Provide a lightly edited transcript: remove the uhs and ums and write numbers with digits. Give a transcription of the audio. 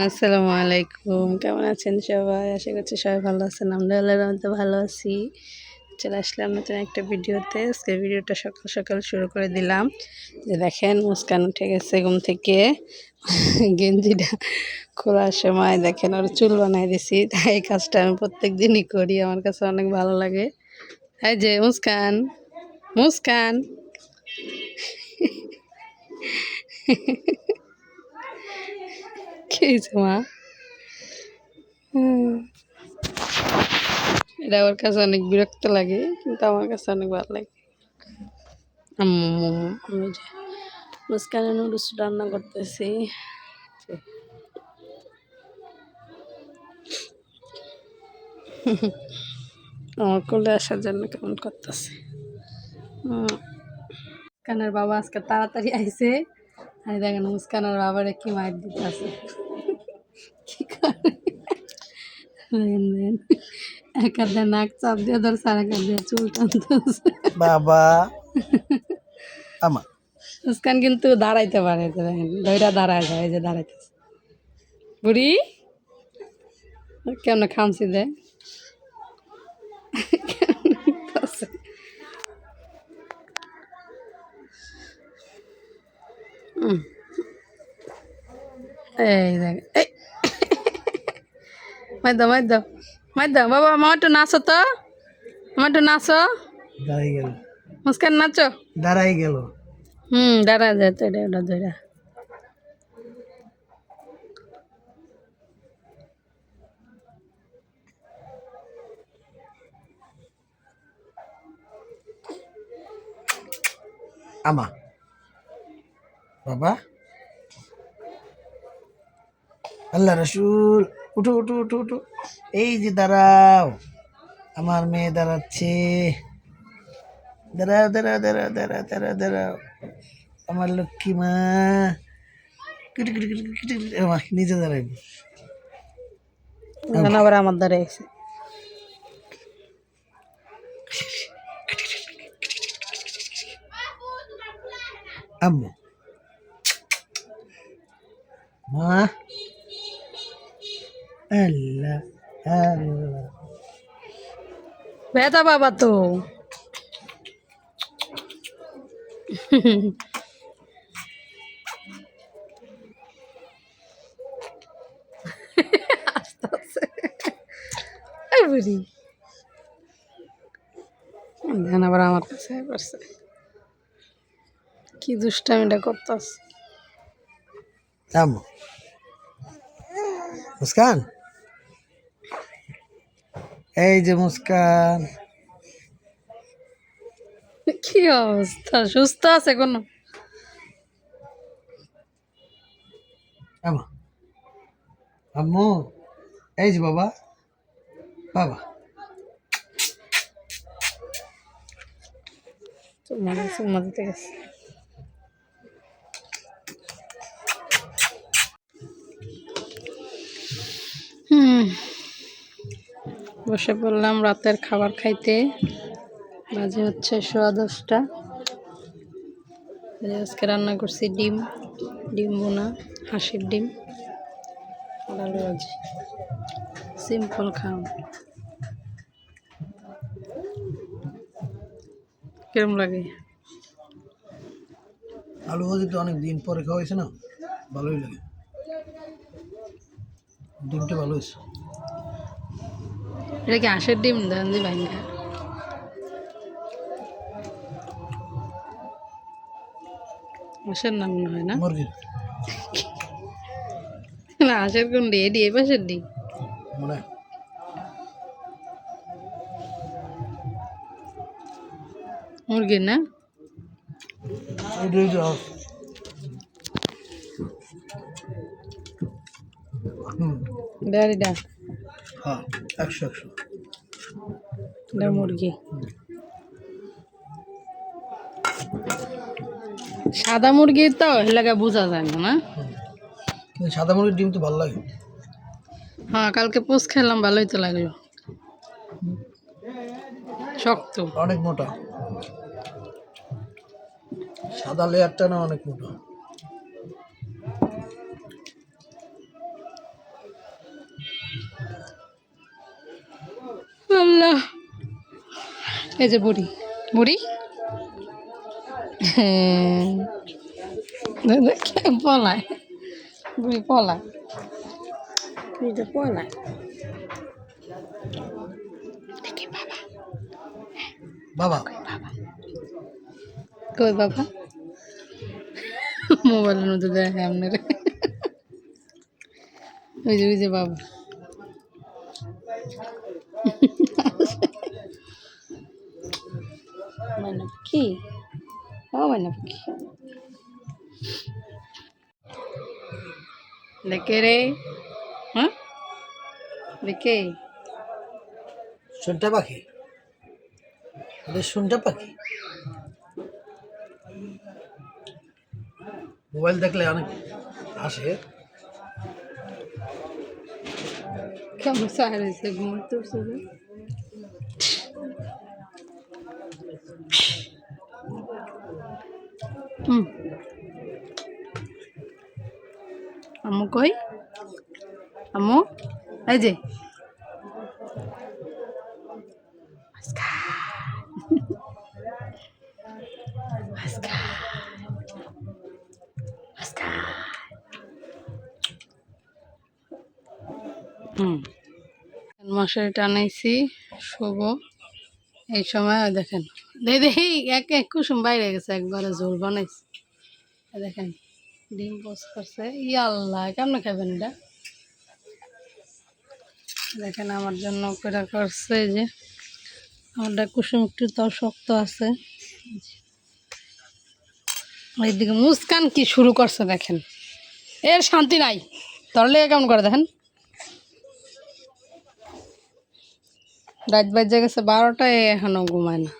আসসালামু আলাইকুম, কেমন আছেন সবাই? আশা করছি সবাই ভালো আছেন। আমরা আল্লাহর রহমতে ভালো আছি। চলে আসলাম নতুন একটা ভিডিওতে। আজকে ভিডিওটা সকাল সকাল শুরু করে দিলাম। যে দেখেন মুস্কান উঠে গেছে ঘুম থেকে। গেঞ্জিটা খোলার সময় দেখেন ওর চুল বানাই দিছি। তাই এই কাজটা আমি প্রত্যেক দিনই করি, আমার কাছে অনেক ভালো লাগে। এই যে মুস্কান, মুস্কান কি হয়েছে মা? এটা আমার কাছে অনেক বিরক্ত লাগে, কিন্তু আমার কাছে অনেক ভালো লাগে। আমি যে মুস্কানের নুডলস রান্না করতেছি। আমার কোলে আসার জন্য কেমন করতেছে। মুস্কানের বাবা আজকে তাড়াতাড়ি আইছে। আর দেখেন মুস্কানের বাবারে কি মাইর দিতেছে, কি করে দেখেন এক হাতে নাক চাপ দিয়ে ধরছে, আর এক হাত দিয়ে চুল টানতেছে বাবা। আমা মুস্কান কিন্তু দাঁড়াইতে পারে, দেখেন দইটা দাঁড়ায় যায়, এই যে দাঁড়াইতেছে। বুড়ি কেমন খামছি দেয়। এই দেখ, এই মার দাও, মার দাও, মার দাও। বাবা আমার একটু নাচো তো, আমার একটু নাচো। দাঁড়াই গেল, মুস্কান নাচো। দাঁড়াই গেল। দাঁড়া যায় তো, এটা ওটা ধরা। আমা বাবা, আল্লাহ রসুল, উঠো উঠো উঠো উঠো। এই যে দাঁড়াও, আমার মেয়ে দাঁড়াচ্ছে। দাঁড়াও দাঁড়াও দাঁড়াও দাঁড়াও দাঁড়াও দাঁড়াও, আমার লক্ষ্মী মা। কুটি কুটি কুটি কুটি কুটি। আমা নিচে দাঁড়াই। আবার আমার দ্বারা এসে আম্মু মা, আল্লাহ আল্লাহ। বেতা বাবা তো বুড়ি ধ্যান আবার আমার কাছে করছে, কি দুষ্টামিটা করতেছে। আম্মু মুস্কান, এই যে মুস্কান। কি অবস্থা, সুস্থ আছে কোনো? আমা আম্মু, এই যে বাবা, বাবা। চুম্মা দিতে গেছে। বসে পড়লাম রাতের খাবার খাইতে। বাজে হচ্ছে 10:15। আজকে রান্না করছি ডিম, ডিম বোনা, হাঁসের ডিম, আলু ভাজি, সিম্পল খাওয়া। কিরম লাগে? আলু ভাজি তো অনেক দিন পরে খাওয়া হয়েছে না, ভালোই লাগে। ডিমটা ভালো হয়েছে। এটা কি হাঁসের ডিম দেন দি ভাঙ্গা? হাঁসের নাম মনে হয় না, মুরগির না হাঁসের কোন ডি? এডি এই পাশের ডিম মনে হয়। মুরগির না? এটাই তো। ডাড়িটা হ্যাঁ, 100 এটা মুরগি। সাদা মুরগি তো এলাকা বোঝা যায় না, না? কিন্তু সাদা মুরগির ডিম তো ভালো লাগে। হ্যাঁ, কালকে পোস্ট খেলাম, ভালোই তো লাগলো, শক্ত অনেক মোটা, সাদা লেয়ারটা না অনেক মোটা। আল্লাহ এই যে বুড়ি বুড়ি হ্যাঁ পলায় বুড়ি পলায় বুড়িটা পলায় দেখি বাবা বাবা কই বাবা মোবাইলের মধ্যে দেখে আপনার ওই যে বাবা ময়না পাখি ও ময়না পাখি দেখে রে হ্যাঁ দেখে শুনটা পাখি, এটা শুনটা পাখি। মোবাইল দেখলে অনেক আসে। কেমন সাহার হয়েছে ঘুমোতে উঠছে যে? আম্মু কই আম্মু এই যে মশারি টানাইছি শুভ এই সময় ওই দেখেন দেখি এক এক কুসুম বাইরে গেছে একবারে ঝোল বানাইছে দেখেন ডিম পোস্ট করছে ইয়াল্লাহ কেমন খাবেন এটা দেখেন আমার জন্য করে করছে এই যে আমারটা কুসুম একটু তাও শক্ত আছে এইদিকে মুস্কান কি শুরু করছে দেখেন এর শান্তি নাই ধরলে কেমন করে দেখেন রাত বাজে গেছে 12টায় এখনো ঘুমায় না